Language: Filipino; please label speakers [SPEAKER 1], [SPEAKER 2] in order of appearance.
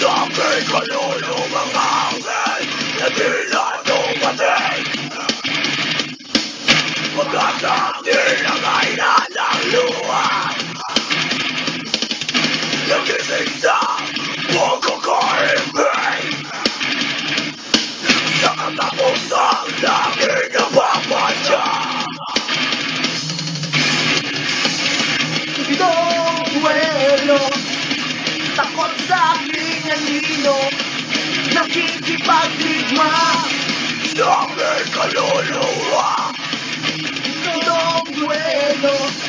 [SPEAKER 1] aking kaluluwang hangin na di na dumating. Pagkat nilagay na ng luha, nagising sa pagkakaibig. Sa katapusan laging napapadya.
[SPEAKER 2] Itong duelo, takot sa aking anino, nakikipagdigma
[SPEAKER 1] Sa aking kaluluwa,
[SPEAKER 2] itong duelo.